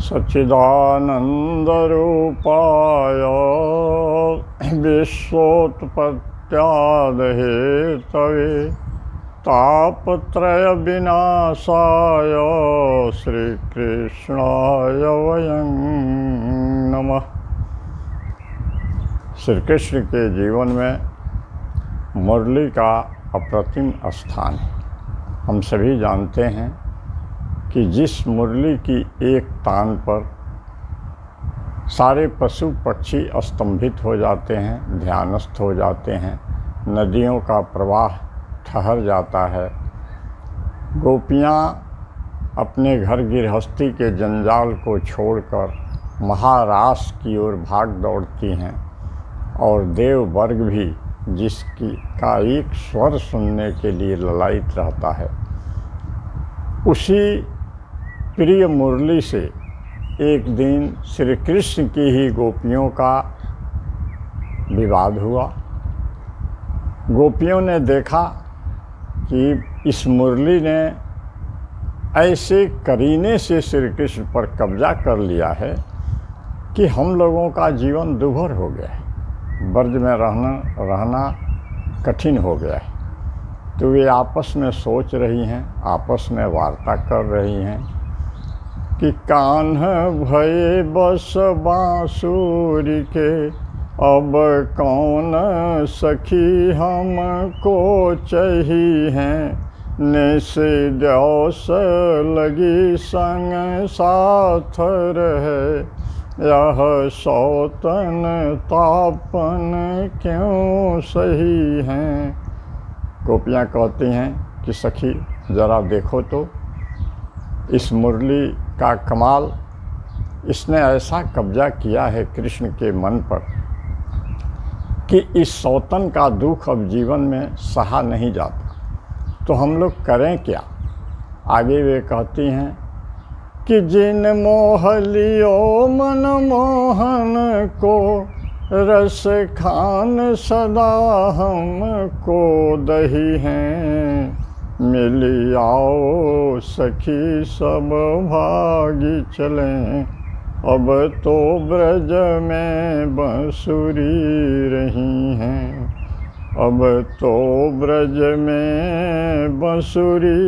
सच्चिदानन्दरूपाय विश्वोत्पत्त्यादिहेतवे तापत्रयविनाशाय श्रीकृष्णाय वयं नमः। श्री कृष्ण के जीवन में मुरली का अप्रतिम स्थान है। हम सभी जानते हैं कि जिस मुरली की एक तान पर सारे पशु पक्षी स्तंभित हो जाते हैं, ध्यानस्थ हो जाते हैं, नदियों का प्रवाह ठहर जाता है, गोपियाँ अपने घर गृहस्थी के जंजाल को छोड़कर महारास की ओर भाग दौड़ती हैं और देव वर्ग भी जिसकी का एक स्वर सुनने के लिए ललायित रहता है, उसी प्रिय मुरली से एक दिन श्री कृष्ण की ही गोपियों का विवाद हुआ। गोपियों ने देखा कि इस मुरली ने ऐसे करीने से श्री कृष्ण पर कब्जा कर लिया है कि हम लोगों का जीवन दुभर हो गया है, ब्रज में रहना कठिन हो गया है। तो वे आपस में सोच रही हैं, आपस में वार्ता कर रही हैं कि कान्ह भये बस बांसुरी के, अब कौन सखी हमको चाहिए हैं, नेसे द्योस लगी संग साथ रहे, यह सौतन तापन क्यों सही हैं। गोपियाँ कहती हैं कि सखी ज़रा देखो तो इस मुरली का कमाल, इसने ऐसा कब्जा किया है कृष्ण के मन पर कि इस सौतन का दुख अब जीवन में सहा नहीं जाता। तो हम लोग करें क्या। आगे वे कहती हैं कि जिन मोह लियो मन मोहन को, रस खान सदा हमको दही हैं, मिली आओ सखी सब भागी चलें, अब तो ब्रज में बंसुरी रही हैं, अब तो ब्रज में बंसुरी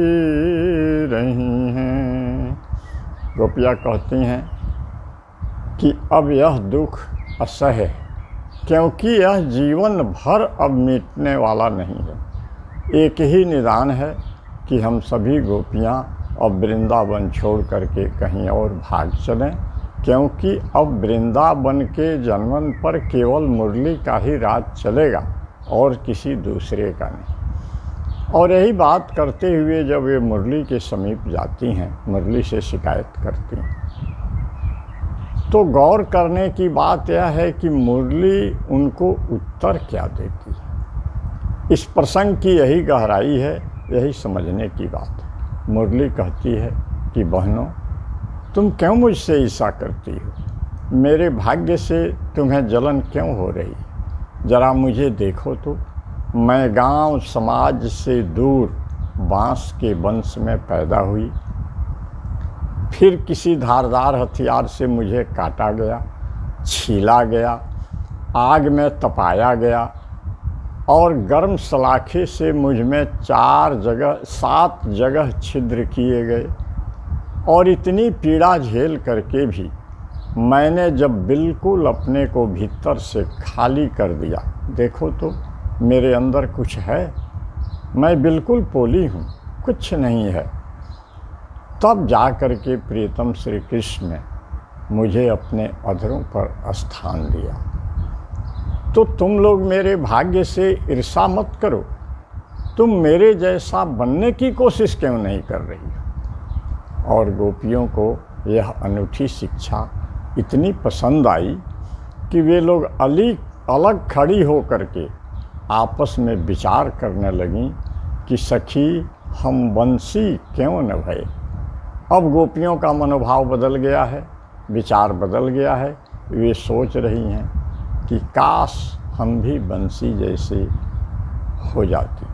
रही हैं। गोपियाँ कहती हैं कि अब यह दुख असह्य है, क्योंकि यह जीवन भर अब मिटने वाला नहीं है। एक ही निदान है कि हम सभी गोपियाँ अब वृंदावन छोड़ करके कहीं और भाग चलें, क्योंकि अब वृंदावन के जनमन पर केवल मुरली का ही राज चलेगा और किसी दूसरे का नहीं। और यही बात करते हुए जब वे मुरली के समीप जाती हैं, मुरली से शिकायत करती हैं, तो गौर करने की बात यह है कि मुरली उनको उत्तर क्या देती है। इस प्रसंग की यही गहराई है, यही समझने की बात है। मुरली कहती है कि बहनों, तुम क्यों मुझसे ईर्ष्या करती हो, मेरे भाग्य से तुम्हें जलन क्यों हो रही। ज़रा मुझे देखो तो, मैं गांव समाज से दूर बांस के वंश में पैदा हुई, फिर किसी धारदार हथियार से मुझे काटा गया, छीला गया, आग में तपाया गया और गर्म सलाखे से मुझ में 7 जगह छिद्र किए गए। और इतनी पीड़ा झेल करके भी मैंने जब बिल्कुल अपने को भीतर से खाली कर दिया, देखो तो मेरे अंदर कुछ है, मैं बिल्कुल पोली हूँ, कुछ नहीं है, तब जा कर के प्रियतम श्री कृष्ण ने मुझे अपने अधरों पर स्थान दिया। तो तुम लोग मेरे भाग्य से ईर्ष्या मत करो, तुम मेरे जैसा बनने की कोशिश क्यों नहीं कर रही हो। और गोपियों को यह अनूठी शिक्षा इतनी पसंद आई कि वे लोग अलग खड़ी हो करके आपस में विचार करने लगीं कि सखी हम बंसी क्यों न भये। अब गोपियों का मनोभाव बदल गया है, विचार बदल गया है। वे सोच रही हैं कि काश हम भी बंसी जैसे हो जाती।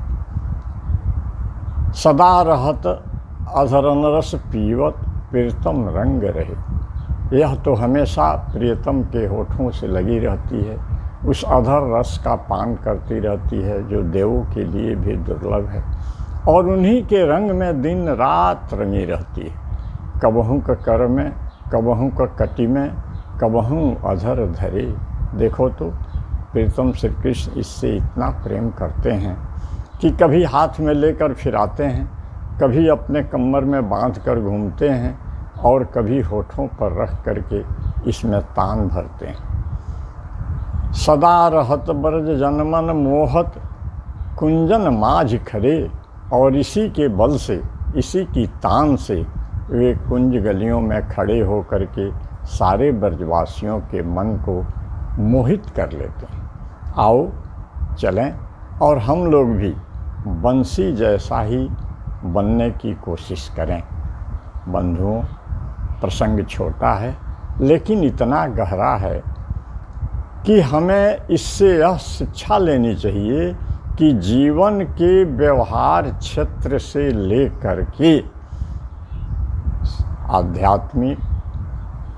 सदा रहत अधरन रस पीवत प्रीतम रंग रहे। यह तो हमेशा प्रियतम के होठों से लगी रहती है, उस अधर रस का पान करती रहती है जो देवों के लिए भी दुर्लभ है, और उन्हीं के रंग में दिन रात रंगी रहती है। कबहू का कर में, कबहू का कटी में, कबहू अधर धरे। देखो तो प्रीतम श्री कृष्ण इससे इतना प्रेम करते हैं कि कभी हाथ में लेकर फिराते हैं, कभी अपने कमर में बांध कर घूमते हैं, और कभी होठों पर रख करके इसमें तान भरते हैं। सदा रहत ब्रज जनमन मोहत कुंजन माझ खड़े, और इसी के बल से, इसी की तान से वे कुंज गलियों में खड़े होकर के सारे ब्रजवासियों के मन को मोहित कर लेते हैं। आओ चलें और हम लोग भी बंसी जैसा ही बनने की कोशिश करें। बंधुओं, प्रसंग छोटा है लेकिन इतना गहरा है कि हमें इससे यह शिक्षा लेनी चाहिए कि जीवन के व्यवहार क्षेत्र से लेकर के आध्यात्मिक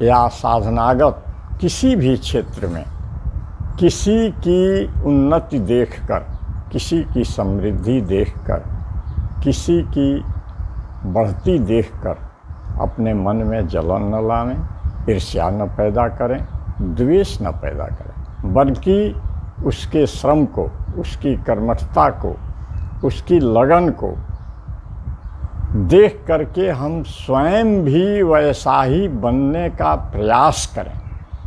या साधनागत किसी भी क्षेत्र में किसी की उन्नति देखकर, किसी की समृद्धि देखकर, किसी की बढ़ती देखकर अपने मन में जलन न लाएं, ईर्ष्या न पैदा करें, द्वेष न पैदा करें, बल्कि उसके श्रम को, उसकी कर्मठता को, उसकी लगन को देख करके हम स्वयं भी वैसा ही बनने का प्रयास करें।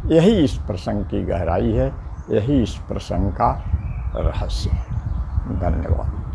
यही इस प्रसंग की गहराई है, यही इस प्रसंग का रहस्य है। धन्यवाद।